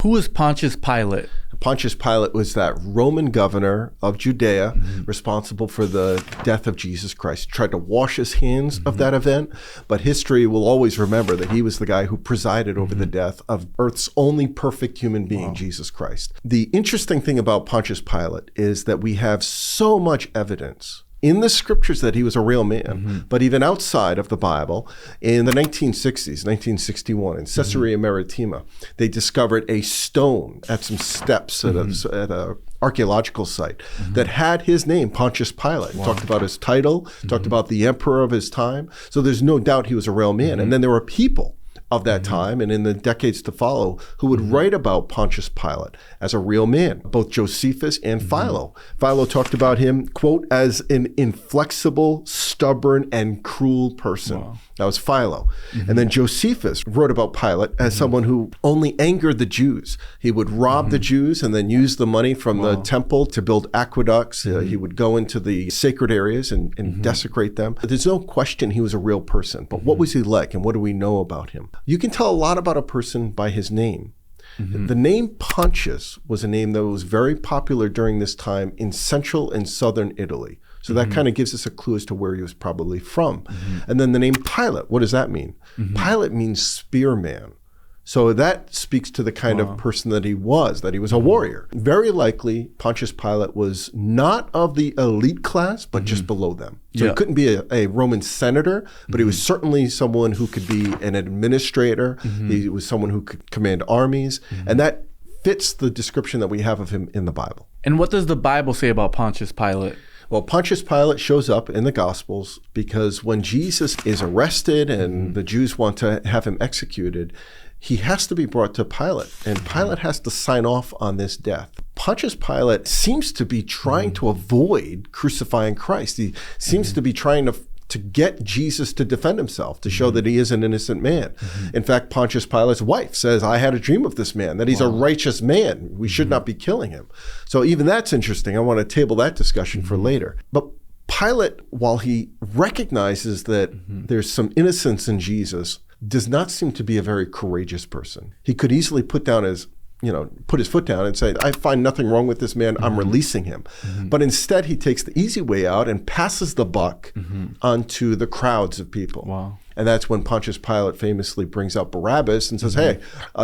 Who is Pontius Pilate? Pontius Pilate was that Roman governor of Judea responsible for the death of Jesus Christ. He tried to wash his hands of that event, but history will always remember that he was the guy who presided over the death of Earth's only perfect human being, Jesus Christ. The interesting thing about Pontius Pilate is that we have so much evidence in the scriptures that he was a real man, but even outside of the Bible, in the 1960s, 1961, in Caesarea Maritima, they discovered a stone at some steps at a archaeological site that had his name, Pontius Pilate. Talked about his title, talked about the emperor of his time. So there's no doubt he was a real man. And then there were people of that time and in the decades to follow who would write about Pontius Pilate as a real man, both Josephus and Philo. Philo talked about him, quote, as an inflexible, stubborn, and cruel person. That was Philo. And then Josephus wrote about Pilate as someone who only angered the Jews. He would rob the Jews and then use the money from the temple to build aqueducts. He would go into the sacred areas and desecrate them. There's no question he was a real person, but what was he like and what do we know about him? You can tell a lot about a person by his name. The name Pontius was a name that was very popular during this time in central and southern Italy. So that kind of gives us a clue as to where he was probably from. And then the name Pilate, what does that mean? Pilate means spearman. So that speaks to the kind of person that he was a warrior. Very likely, Pontius Pilate was not of the elite class, but just below them. So he couldn't be a Roman senator, but he was certainly someone who could be an administrator. He was someone who could command armies. And that fits the description that we have of him in the Bible. And what does the Bible say about Pontius Pilate? Well, Pontius Pilate shows up in the Gospels because when Jesus is arrested and the Jews want to have him executed, he has to be brought to Pilate, and Pilate has to sign off on this death. Pontius Pilate seems to be trying to avoid crucifying Christ. He seems to be trying to get Jesus to defend himself, to show that he is an innocent man. In fact, Pontius Pilate's wife says, I had a dream of this man, that he's a righteous man. We should not be killing him. So even that's interesting. I want to table that discussion for later. But Pilate, while he recognizes that there's some innocence in Jesus, does not seem to be a very courageous person. He could easily put his foot down and say, I find nothing wrong with this man, I'm releasing him. But instead, he takes the easy way out and passes the buck onto the crowds of people. And that's when Pontius Pilate famously brings out Barabbas and says, hey,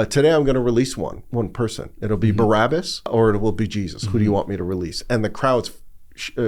today I'm going to release one person. It'll be Barabbas or it will be Jesus. Who do you want me to release? And the crowds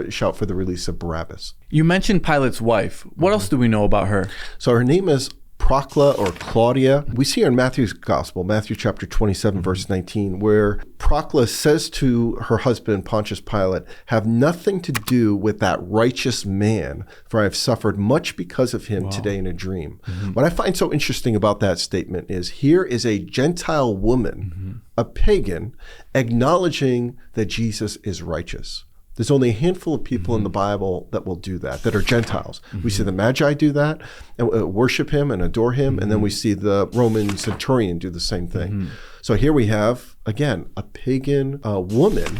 shout for the release of Barabbas. You mentioned Pilate's wife. What else do we know about her? So her name is Procla or Claudia. We see her in Matthew's Gospel, Matthew chapter 27, verse 19, where Procla says to her husband, Pontius Pilate, have nothing to do with that righteous man, for I have suffered much because of him today in a dream. What I find so interesting about that statement is here is a Gentile woman, a pagan, acknowledging that Jesus is righteous. There's only a handful of people in the Bible that will do that are Gentiles. We see the Magi do that, and worship him and adore him, and then we see the Roman centurion do the same thing. So here we have, again, a pagan woman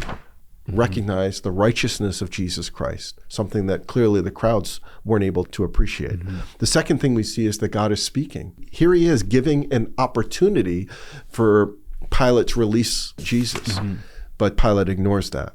recognize the righteousness of Jesus Christ, something that clearly the crowds weren't able to appreciate. The second thing we see is that God is speaking. Here he is giving an opportunity for Pilate to release Jesus, but Pilate ignores that.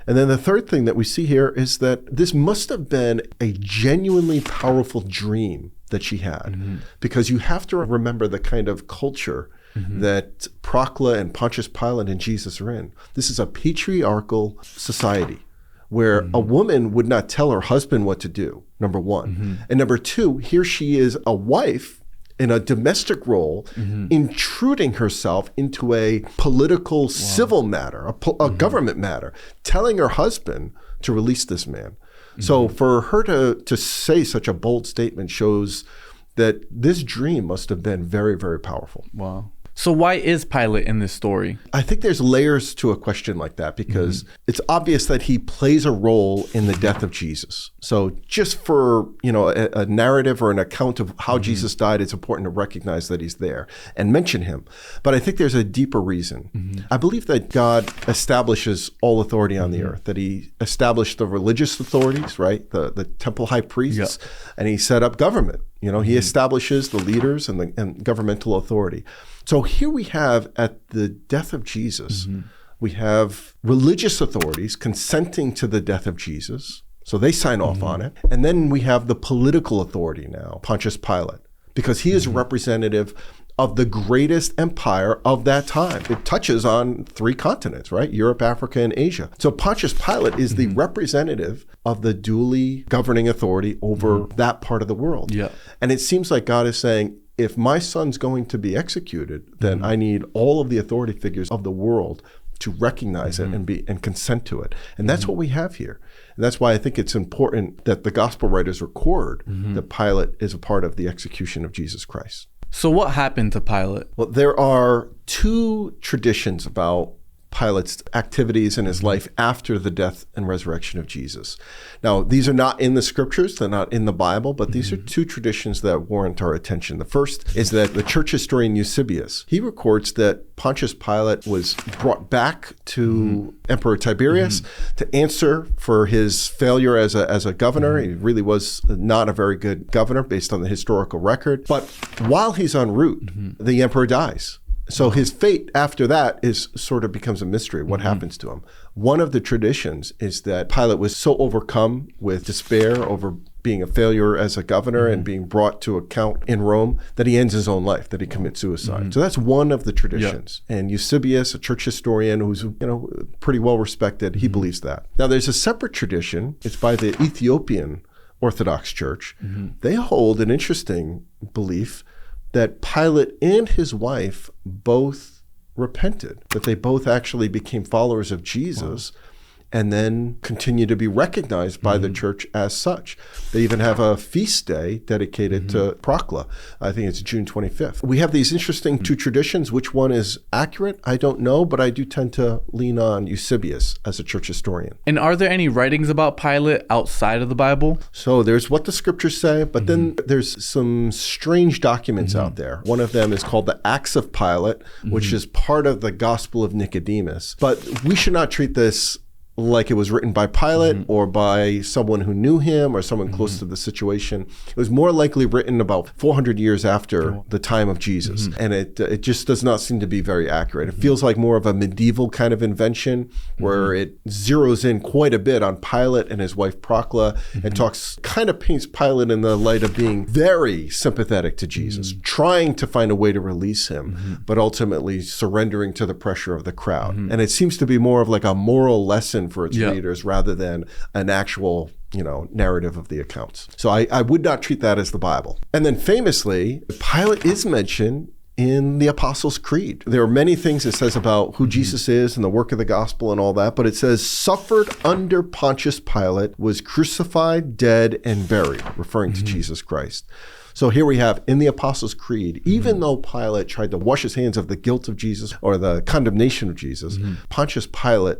And then the third thing that we see here is that this must have been a genuinely powerful dream that she had, because you have to remember the kind of culture that Procla and Pontius Pilate and Jesus are in. This is a patriarchal society where a woman would not tell her husband what to do, number one. And number two, here she is a wife in a domestic role, intruding herself into a political civil matter, a government matter, telling her husband to release this man. So for her to say such a bold statement shows that this dream must have been very, very powerful. So why is Pilate in this story? I think there's layers to a question like that because it's obvious that he plays a role in the death of Jesus. So just for, a narrative or an account of how Jesus died, it's important to recognize that he's there and mention him. But I think there's a deeper reason. I believe that God establishes all authority on the earth, that he established the religious authorities, right? The temple high priests, and he set up government. He establishes the leaders and governmental authority. So here we have, at the death of Jesus, we have religious authorities consenting to the death of Jesus. So they sign off on it. And then we have the political authority now, Pontius Pilate, because he is representative of the greatest empire of that time. It touches on 3 continents, right? Europe, Africa, and Asia. So Pontius Pilate is the representative of the duly governing authority over that part of the world. Yeah. And it seems like God is saying, if my son's going to be executed, then I need all of the authority figures of the world to recognize it and consent to it. And that's what we have here. And that's why I think it's important that the gospel writers record that Pilate is a part of the execution of Jesus Christ. So what happened to Pilate? Well, there are 2 traditions about Pilate's activities in his life after the death and resurrection of Jesus. Now, these are not in the scriptures, they're not in the Bible, but these are 2 traditions that warrant our attention. The first is that the church historian Eusebius, he records that Pontius Pilate was brought back to Emperor Tiberius to answer for his failure as a governor. He really was not a very good governor based on the historical record. But while he's en route, the emperor dies. So his fate after that is sort of becomes a mystery. What happens to him? One of the traditions is that Pilate was so overcome with despair over being a failure as a governor and being brought to account in Rome that he ends his own life, that he commits suicide. So that's one of the traditions. And Eusebius, a church historian who's pretty well respected, he believes that. Now there's a separate tradition. It's by the Ethiopian Orthodox Church. They hold an interesting belief that Pilate and his wife both repented, that they both actually became followers of Jesus and then continue to be recognized by the church as such. They even have a feast day dedicated to Procla. I think it's June 25th. We have these interesting 2 traditions. Which one is accurate? I don't know, but I do tend to lean on Eusebius as a church historian. And are there any writings about Pilate outside of the Bible? So there's what the scriptures say, but then there's some strange documents out there. One of them is called the Acts of Pilate, which is part of the Gospel of Nicodemus. But we should not treat this like it was written by Pilate or by someone who knew him or someone close to the situation. It was more likely written about 400 years after the time of Jesus. And it just does not seem to be very accurate. It feels like more of a medieval kind of invention where it zeroes in quite a bit on Pilate and his wife Procla and kind of paints Pilate in the light of being very sympathetic to Jesus, trying to find a way to release him, but ultimately surrendering to the pressure of the crowd. And it seems to be more of like a moral lesson for its readers rather than an actual narrative of the accounts. So I would not treat that as the Bible. And then famously, Pilate is mentioned in the Apostles' Creed. There are many things it says about who Jesus is and the work of the gospel and all that, but it says, suffered under Pontius Pilate, was crucified, dead, and buried, referring to Jesus Christ. So here we have in the Apostles' Creed, even though Pilate tried to wash his hands of the guilt of Jesus or the condemnation of Jesus, Pontius Pilate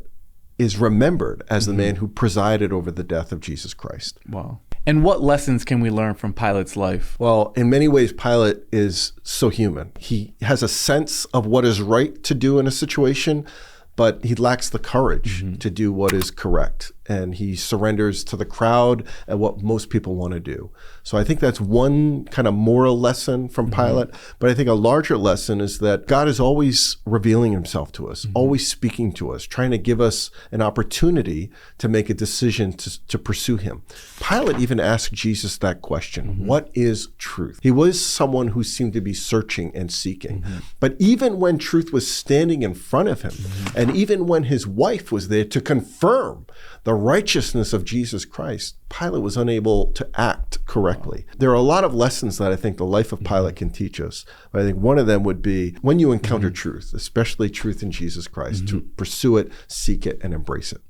is remembered as the man who presided over the death of Jesus Christ. Wow. And what lessons can we learn from Pilate's life? Well, in many ways, Pilate is so human. He has a sense of what is right to do in a situation, but he lacks the courage to do what is correct. And he surrenders to the crowd and what most people want to do. So I think that's one kind of moral lesson from Pilate. But I think a larger lesson is that God is always revealing himself to us, always speaking to us, trying to give us an opportunity to make a decision to pursue him. Pilate even asked Jesus that question, what is truth? He was someone who seemed to be searching and seeking. But even when truth was standing in front of him, and even when his wife was there to confirm the righteousness of Jesus Christ, Pilate was unable to act correctly. There are a lot of lessons that I think the life of Pilate can teach us. But I think one of them would be when you encounter truth, especially truth in Jesus Christ, to pursue it, seek it, and embrace it.